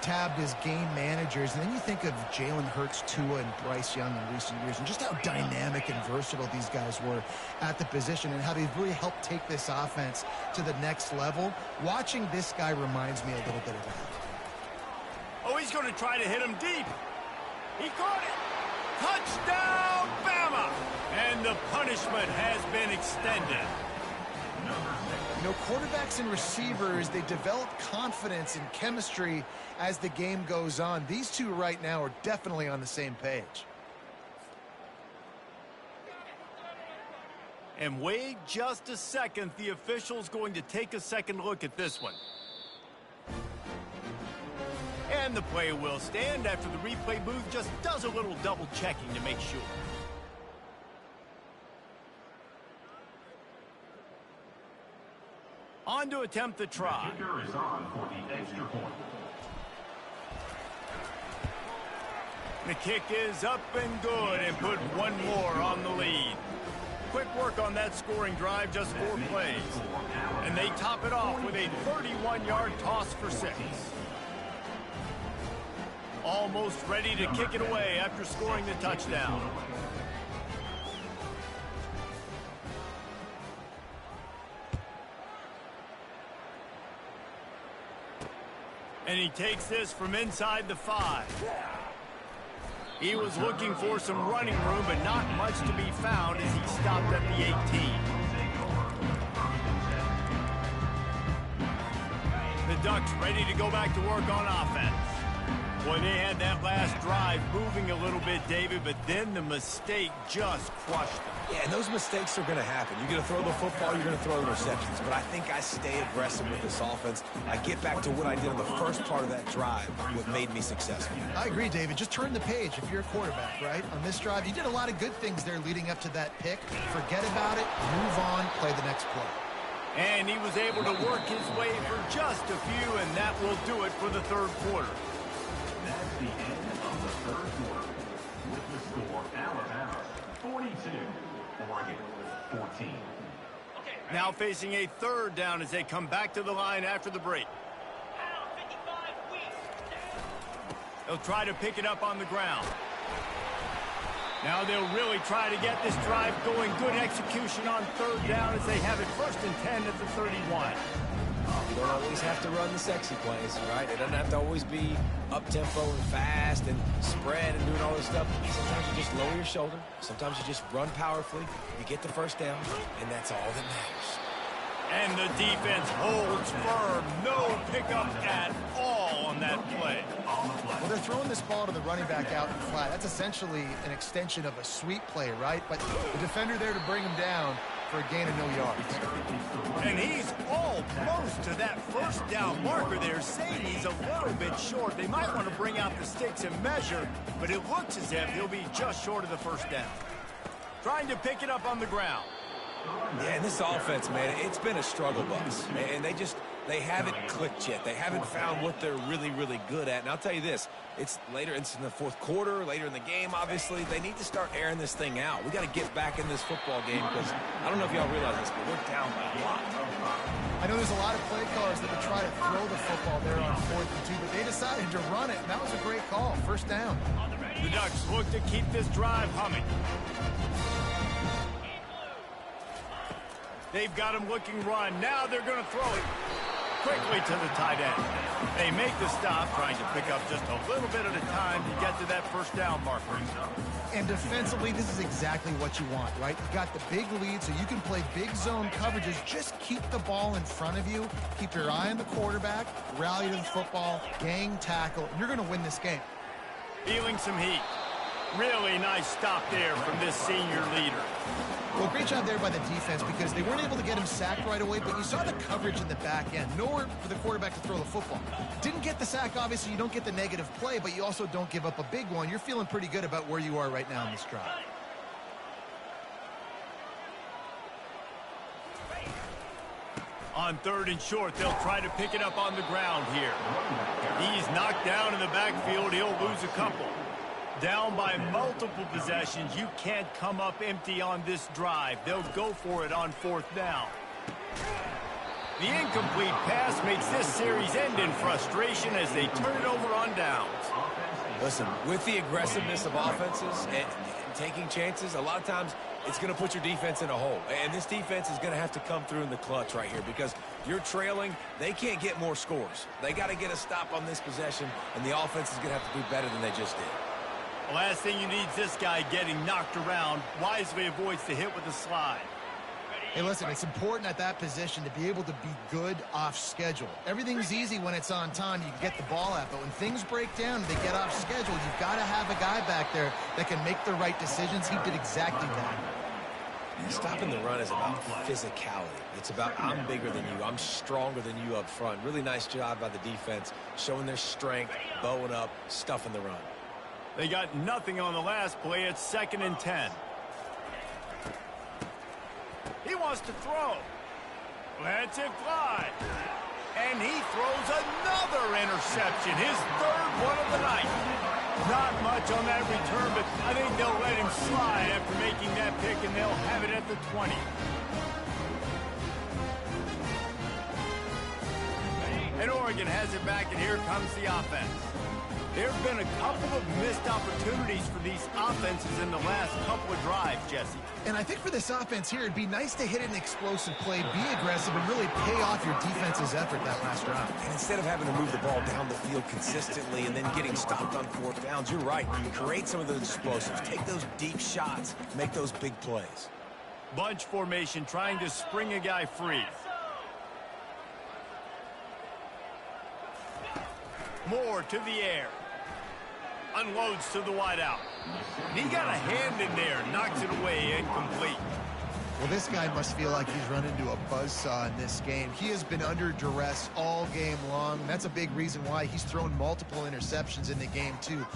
tabbed as game managers, and then you think of Jalen Hurts, Tua, and Bryce Young in recent years, and just how dynamic and versatile these guys were at the position and how they've really helped take this offense to the next level. Watching this guy reminds me a little bit of that. Oh, he's going to try to hit him deep. He caught it. Touchdown, Bama! And the punishment has been extended. You know, quarterbacks and receivers, they develop confidence and chemistry as the game goes on. These two right now are definitely on the same page. And wait just a second. The official's going to take a second look at this one. And the play will stand after the replay booth just does a little double checking to make sure. On to attempt the try. The kicker is on for the extra point. The kick is up and good and put one more on the lead. Quick work on that scoring drive, just 4 plays. And they top it off with a 31-yard toss for 6. Almost ready to kick it away after scoring the touchdown. And he takes this from inside the 5. He was looking for some running room, but not much to be found as he stopped at the 18. The Ducks ready to go back to work on offense. Boy, they had that last drive moving a little bit, David, but then the mistake just crushed them. Yeah, and those mistakes are going to happen. You're going to throw the football, you're going to throw interceptions. But I think I stay aggressive with this offense. I get back to what I did in the first part of that drive, what made me successful. I agree, David. Just turn the page if you're a quarterback, right? On this drive, you did a lot of good things there leading up to that pick. Forget about it, move on, play the next play. And he was able to work his way for just a few, and that will do it for the third quarter. That's the end of the third quarter. With the score, Alabama 42, Oregon 14. Now facing a third down as they come back to the line after the break. They'll try to pick it up on the ground. Now they'll really try to get this drive going. Good execution on third down as they have it 1st and 10 at the 31. You don't always have to run the sexy plays, right? It doesn't have to always be up-tempo and fast and spread and doing all this stuff. Sometimes you just lower your shoulder. Sometimes you just run powerfully. You get the first down, and that's all that matters. And the defense holds firm. No pickup at all on that play. Well, they're throwing this ball to the running back out in flat. That's essentially an extension of a sweep play, right? But the defender there to bring him down. for a gain of no yards. And he's almost to that first down marker there. Sadie's a little bit short. They might want to bring out the sticks and measure, but it looks as if he'll be just short of the first down. Trying to pick it up on the ground. Yeah, and this offense, man, it's been a struggle bus. And they haven't clicked yet. They haven't found what they're really, really good at. And I'll tell you this, it's in the fourth quarter, later in the game, obviously. They need to start airing this thing out. We got to get back in this football game because I don't know if y'all realize this, but we're down by a lot. I know there's a lot of play callers that would try to throw the football there on 4th and 2, but they decided to run it, and that was a great call. First down. The Ducks look to keep this drive humming. They've got him looking run. Now they're going to throw it quickly to the tight end. They make the stop, trying to pick up just a little bit at a time to get to that first down marker. And defensively, this is exactly what you want, right? You've got the big lead, so you can play big zone coverages. Just keep the ball in front of you. Keep your eye on the quarterback. Rally to the football. Gang tackle. And you're going to win this game. Feeling some heat. Really nice stop there from this senior leader. Well, great job there by the defense because they weren't able to get him sacked right away, but you saw the coverage in the back end. Nowhere for the quarterback to throw the football. Didn't get the sack, obviously. You don't get the negative play, but you also don't give up a big one. You're feeling pretty good about where you are right now in this drive. On 3rd and short, they'll try to pick it up on the ground here. He's knocked down in the backfield. He'll lose a couple. Down by multiple possessions. You can't come up empty on this drive. They'll go for it on 4th down. The incomplete pass makes this series end in frustration as they turn it over on downs. Listen, with the aggressiveness of offenses and taking chances, a lot of times it's going to put your defense in a hole. And this defense is going to have to come through in the clutch right here because you're trailing. They can't get more scores. They got to get a stop on this possession, and the offense is going to have to do better than they just did. The last thing you need is this guy getting knocked around. Wisely avoids the hit with a slide. Hey, listen, it's important at that position to be able to be good off schedule. Everything's easy when it's on time. You can get the ball out, but when things break down and they get off schedule, you've got to have a guy back there that can make the right decisions. He did exactly that. Stopping the run is about physicality. It's about I'm bigger than you. I'm stronger than you up front. Really nice job by the defense, showing their strength, bowing up, stuffing the run. They got nothing on the last play. It's 2nd and 10. He wants to throw. Lets it fly. And he throws another interception. His 3rd one of the night. Not much on that return, but I think they'll let him slide after making that pick, and they'll have it at the 20. And Oregon has it back, and here comes the offense. There have been a couple of missed opportunities for these offenses in the last couple of drives, Jesse. And I think for this offense here, it'd be nice to hit an explosive play, be aggressive, and really pay off your defense's effort that last drive. And instead of having to move the ball down the field consistently and then getting stopped on 4th downs, you're right. You create some of those explosives. Take those deep shots. Make those big plays. Bunch formation trying to spring a guy free. Moore to the air. Unloads to the wideout. He got a hand in there, knocks it away, incomplete. Well, this guy must feel like he's run into a buzzsaw in this game. He has been under duress all game long, and that's a big reason why he's thrown multiple interceptions in the game, too.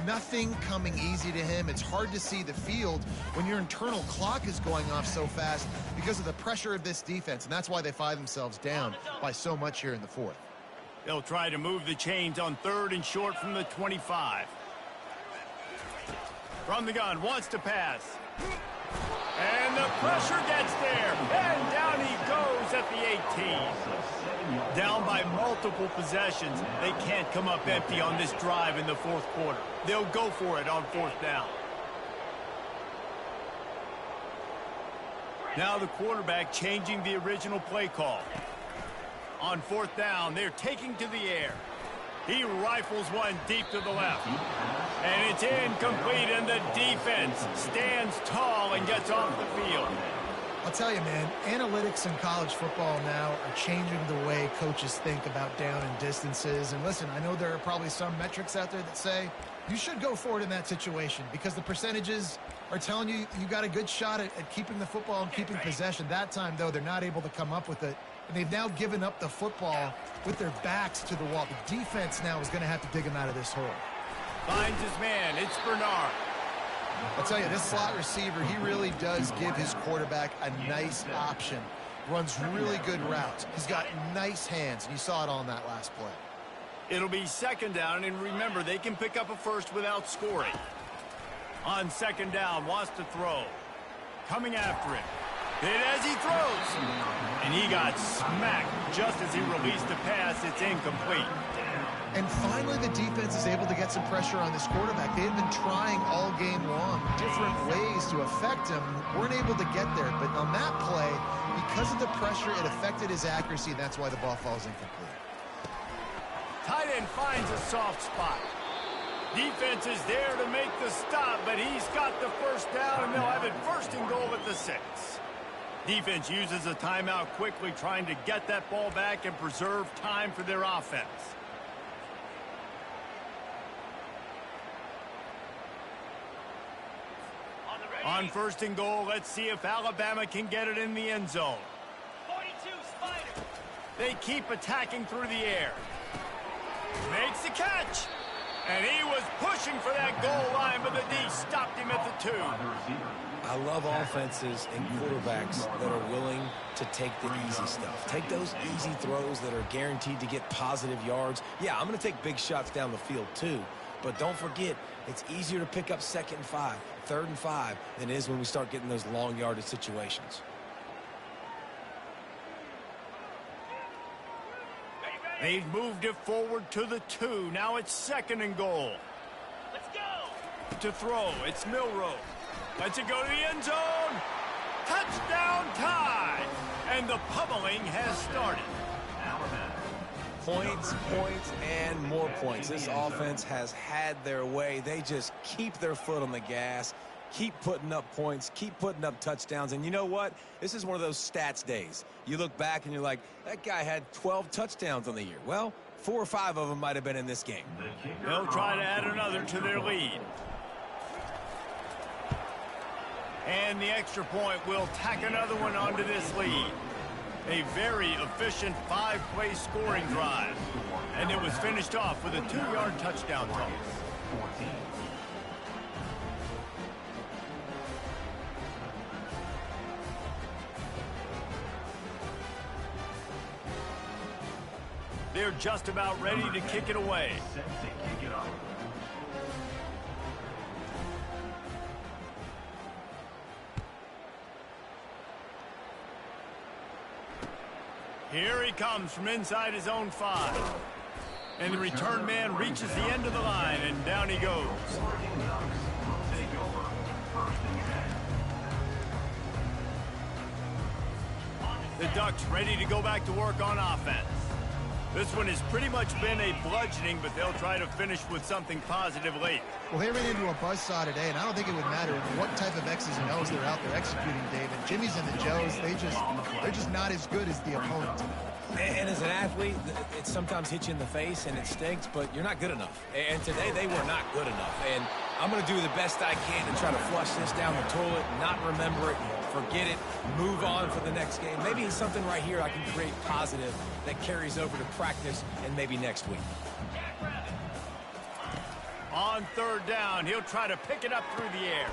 Nothing coming easy to him. It's hard to see the field when your internal clock is going off so fast because of the pressure of this defense, and that's why they find themselves down by so much here in the 4th. They'll try to move the chains on 3rd and short from the 25. From the gun, wants to pass. And the pressure gets there. And down he goes at the 18. Down by multiple possessions. They can't come up empty on this drive in the 4th quarter. They'll go for it on 4th down. Now the quarterback changing the original play call. On 4th down, they're taking to the air. He rifles one deep to the left. And it's incomplete, and the defense stands tall and gets off the field. I'll tell you, man, analytics in college football now are changing the way coaches think about down and distances. And listen, I know there are probably some metrics out there that say you should go for it in that situation because the percentages are telling you you got a good shot at keeping the football and keeping possession. That time, though, they're not able to come up with it. And they've now given up the football with their backs to the wall. The defense now is going to have to dig them out of this hole. Finds his man. It's Bernard. I'll tell you, this slot receiver, he really does give his quarterback a nice option. Runs really good routes. He's got nice hands, and you saw it on that last play. It'll be second down, and remember, they can pick up a first without scoring. On second down, wants to throw. Coming after it. Hit as he throws. And he got smacked just as he released the pass. It's incomplete. And finally, the defense is able to get some pressure on this quarterback. They had been trying all game long different ways to affect him. Weren't able to get there. But on that play, because of the pressure, it affected his accuracy, and that's why the ball falls incomplete. Tight end finds a soft spot. Defense is there to make the stop, but he's got the first down, and they'll have it first and goal at the 6. Defense uses a timeout quickly, trying to get that ball back and preserve time for their offense. On first and goal, let's see if Alabama can get it in the end zone. 42 Spider. They keep attacking through the air. Makes the catch. And he was pushing for that goal line, but the D stopped him at the 2. I love offenses and quarterbacks that are willing to take the easy stuff. Take those easy throws that are guaranteed to get positive yards. Yeah, I'm going to take big shots down the field too. But don't forget, it's easier to pick up 2nd and 5, 3rd and 5 than it is when we start getting those long yardage situations. They've moved it forward to the 2. Now it's 2nd and goal. Let's go. To throw, it's Milroe. Lets it go to the end zone. Touchdown tie. And the pummeling has started. Points, points, and more points. This offense has had their way. They just keep their foot on the gas, keep putting up points, keep putting up touchdowns. And you know what? This is one of those stats days. You look back and you're like, that guy had 12 touchdowns on the year. Well, 4 or 5 of them might have been in this game. They'll try to add another to their lead. And the extra point will tack another one onto this lead. A very efficient 5-play scoring drive. And it was finished off with a 2-yard touchdown toss. They're just about ready to kick it away. Here he comes from inside his own 5. And the return man reaches the end of the line, and down he goes. The Ducks ready to go back to work on offense. This one has pretty much been a bludgeoning, but they'll try to finish with something positive late. Well, they ran into a buzzsaw today, and I don't think it would matter what type of X's and O's they're out there executing, David. Jimmy's and the Joes, they're just not as good as the opponent. And as an athlete, it sometimes hits you in the face and it stinks, but you're not good enough. And today they were not good enough. And I'm going to do the best I can to try to flush this down the toilet, not remember it, forget it, move on for the next game. Maybe it's something right here I can create positive that carries over to practice and maybe next week. On 3rd down, he'll try to pick it up through the air.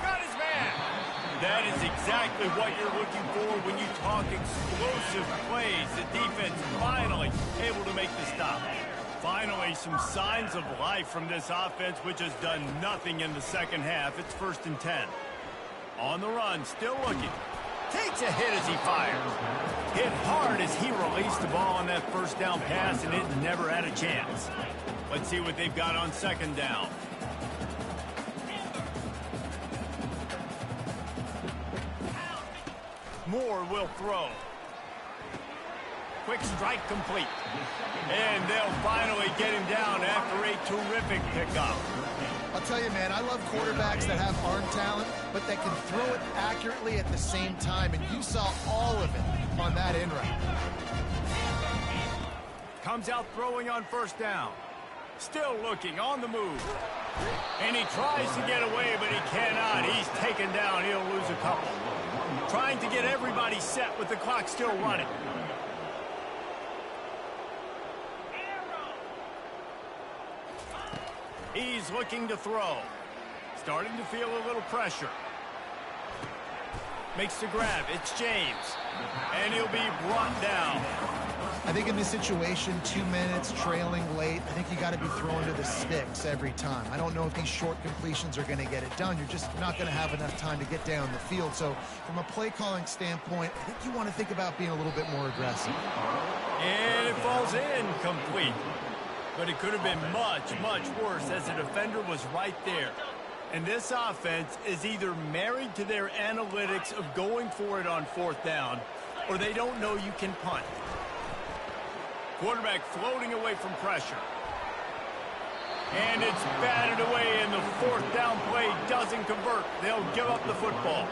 Got his man. That is exactly what you're looking for when you talk explosive plays. The defense finally able to make the stop. Finally, some signs of life from this offense, which has done nothing in the second half. It's 1st and 10. On the run, still looking. Takes a hit as he fires. Hit hard as he released the ball on that 1st down pass, and it never had a chance. Let's see what they've got on 2nd down. Moore will throw. Quick strike complete. And they'll finally get him down after a terrific pickup. I'll tell you, man, I love quarterbacks that have arm talent, but that can throw it accurately at the same time, and you saw all of it on that end route. Comes out throwing on 1st down. Still looking on the move. And he tries to get away, but he cannot. He's taken down. He'll lose a couple. Trying to get everybody set with the clock still running. He's looking to throw. Starting to feel a little pressure. Makes the grab. It's James. And he'll be brought down. I think in this situation, 2 minutes, trailing late, I think you got to be throwing to the sticks every time. I don't know if these short completions are going to get it done. You're just not going to have enough time to get down the field. So from a play calling standpoint, I think you want to think about being a little bit more aggressive. And it falls in complete. But it could have been much, much worse as the defender was right there. And this offense is either married to their analytics of going for it on 4th down, or they don't know you can punt. Quarterback floating away from pressure. And it's batted away, and the 4th down play doesn't convert. They'll give up the football.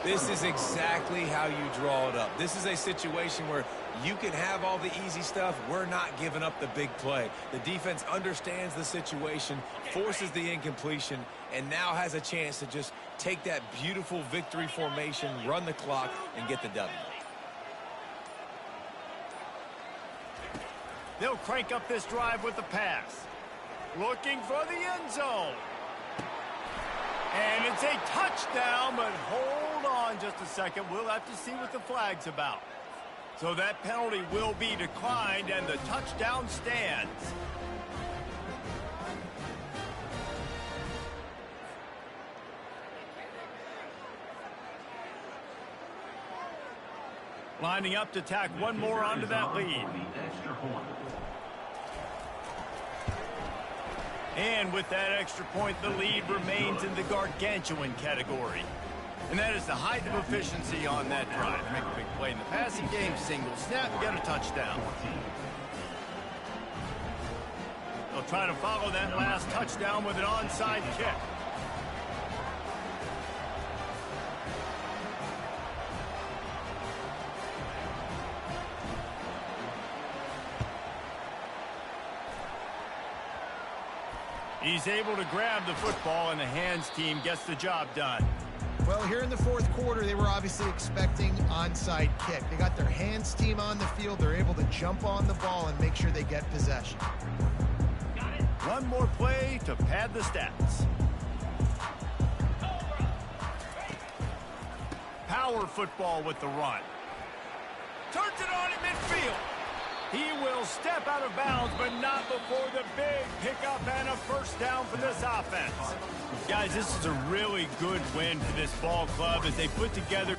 This is exactly how you draw it up. This is a situation where you can have all the easy stuff. We're not giving up the big play. The defense understands the situation, forces the incompletion, and now has a chance to just take that beautiful victory formation, run the clock, and get the W. They'll crank up this drive with the pass. Looking for the end zone. And it's a touchdown, but hold on just a second. We'll have to see what the flag's about. So that penalty will be declined, and the touchdown stands. Lining up to tack one more onto that lead. And with that extra point, the lead remains in the gargantuan category. And that is the height of efficiency on that drive. Make a big play in the passing game, single snap, get a touchdown. They'll try to follow that last touchdown with an onside kick. He's able to grab the football, and the hands team gets the job done. Well, here in the 4th quarter, they were obviously expecting onside kick. They got their hands team on the field. They're able to jump on the ball and make sure they get possession. One more play to pad the stats. Power football with the run. Turns it on in midfield. He will step out of bounds, but not before the big pickup and a first down for this offense. Guys, this is a really good win for this ball club as they put together